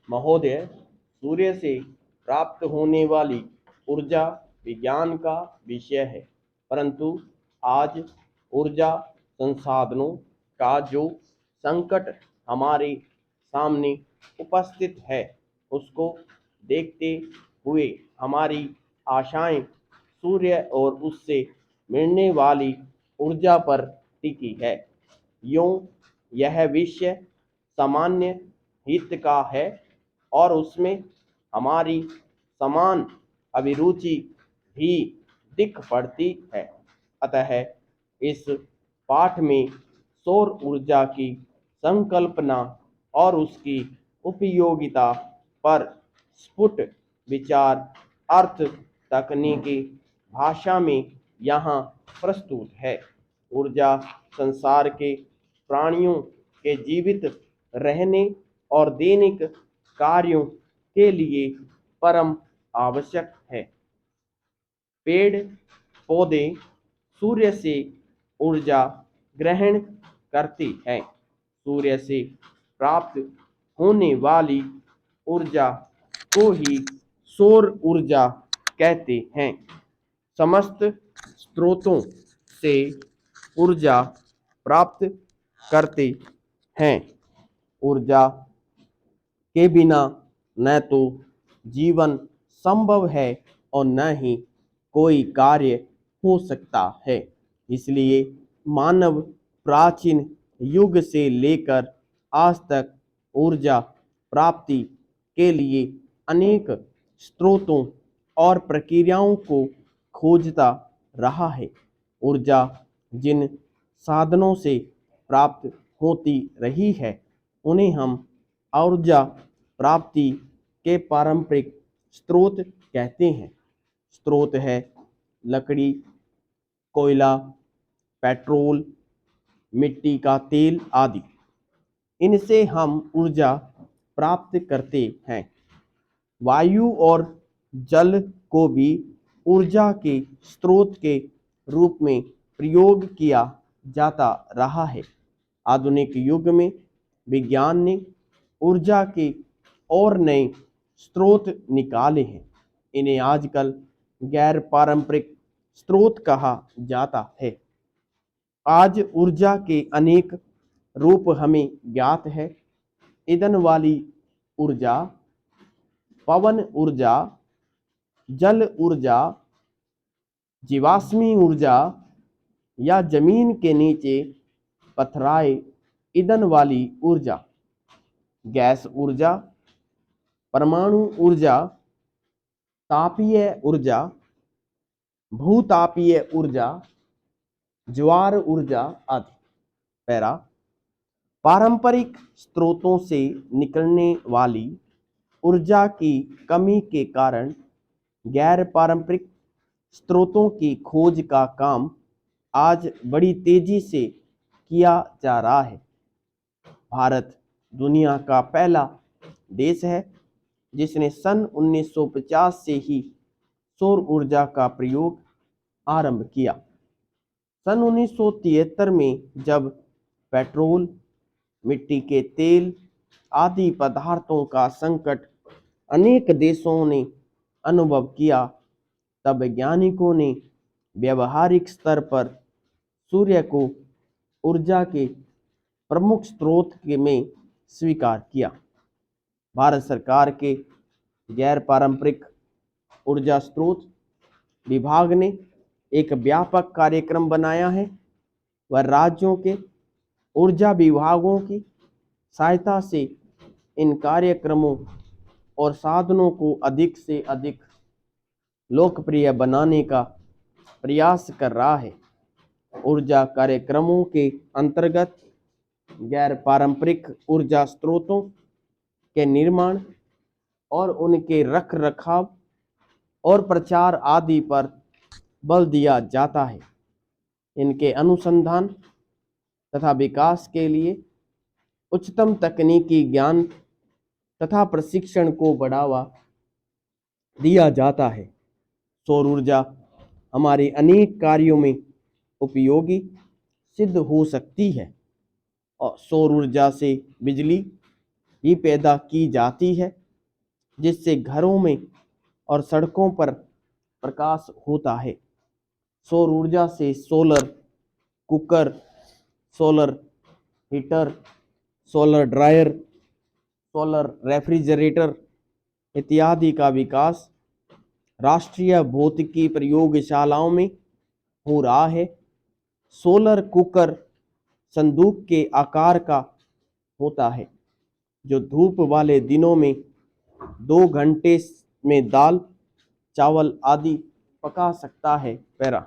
महोदय, सूर्य से प्राप्त होने वाली ऊर्जा विज्ञान का विषय है, परंतु आज ऊर्जा संसाधनों का जो संकट हमारे सामने उपस्थित है, उसको देखते हुए हमारी आशाएं सूर्य और उससे मिलने वाली ऊर्जा पर टिकी है। यूं यह विषय सामान्य हित का है और उसमें हमारी समान अभिरुचि भी दिख पड़ती है। अतः इस पाठ में सौर ऊर्जा की संकल्पना और उसकी उपयोगिता पर स्फुट विचार अर्थ तकनीकी भाषा में यहाँ प्रस्तुत है। ऊर्जा संसार के प्राणियों के जीवित रहने और दैनिक कार्यों के लिए परम आवश्यक है। पेड़ पौधे सूर्य से ऊर्जा ग्रहण करते हैं। सूर्य से प्राप्त होने वाली ऊर्जा को ही सौर ऊर्जा कहते हैं। समस्त स्रोतों से ऊर्जा प्राप्त करते हैं। ऊर्जा के बिना न तो जीवन संभव है और न ही कोई कार्य हो सकता है। इसलिए मानव प्राचीन युग से लेकर आज तक ऊर्जा प्राप्ति के लिए अनेक स्रोतों और प्रक्रियाओं को खोजता रहा है। ऊर्जा जिन साधनों से प्राप्त होती रही है, उन्हें हम ऊर्जा प्राप्ति के पारंपरिक स्रोत कहते हैं। स्रोत है लकड़ी, कोयला, पेट्रोल, मिट्टी का तेल आदि। इनसे हम ऊर्जा प्राप्त करते हैं। वायु और जल को भी ऊर्जा के स्रोत के रूप में प्रयोग किया जाता रहा है। आधुनिक युग में विज्ञान ने ऊर्जा के और नए स्रोत निकाले हैं। इन्हें आजकल गैर पारंपरिक स्रोत कहा जाता है। आज ऊर्जा के अनेक रूप हमें ज्ञात है। ईंधन वाली ऊर्जा, पवन ऊर्जा, जल ऊर्जा, जीवाश्मी ऊर्जा या जमीन के नीचे पथराए ईंधन वाली ऊर्जा, गैस ऊर्जा, परमाणु ऊर्जा, तापीय ऊर्जा, भूतापीय ऊर्जा, ज्वार ऊर्जा आदि। पैरा पारंपरिक स्रोतों से निकलने वाली ऊर्जा की कमी के कारण गैर पारंपरिक स्रोतों की खोज का काम आज बड़ी तेजी से किया जा रहा है। भारत दुनिया का पहला देश है जिसने सन 1950 से ही सौर ऊर्जा का प्रयोग आरंभ किया। सन 1973 में जब पेट्रोल, मिट्टी के तेल आदि पदार्थों का संकट अनेक देशों ने अनुभव किया, तब वैज्ञानिकों ने व्यवहारिक स्तर पर सूर्य को ऊर्जा के प्रमुख स्रोत में स्वीकार किया। भारत सरकार के गैर पारंपरिक ऊर्जा स्रोत विभाग ने एक व्यापक कार्यक्रम बनाया है। वह राज्यों के ऊर्जा विभागों की सहायता से इन कार्यक्रमों और साधनों को अधिक से अधिक लोकप्रिय बनाने का प्रयास कर रहा है। ऊर्जा कार्यक्रमों के अंतर्गत गैर पारंपरिक ऊर्जा स्रोतों के निर्माण और उनके रख रखाव और प्रचार आदि पर बल दिया जाता है। इनके अनुसंधान तथा विकास के लिए उच्चतम तकनीकी ज्ञान तथा प्रशिक्षण को बढ़ावा दिया जाता है। सौर ऊर्जा हमारे अनेक कार्यों में उपयोगी सिद्ध हो सकती है और सौर ऊर्जा से बिजली भी पैदा की जाती है, जिससे घरों में और सड़कों पर प्रकाश होता है। सौर ऊर्जा से solar cooker, solar heater, solar dryer, solar refrigerator इत्यादि का विकास राष्ट्रीय भौतिकी प्रयोगशालाओं में हो रहा है। सोलर कुकर संदूक के आकार का होता है, जो धूप वाले दिनों में 2 घंटे में दाल, चावल आदि पका सकता है। पैरा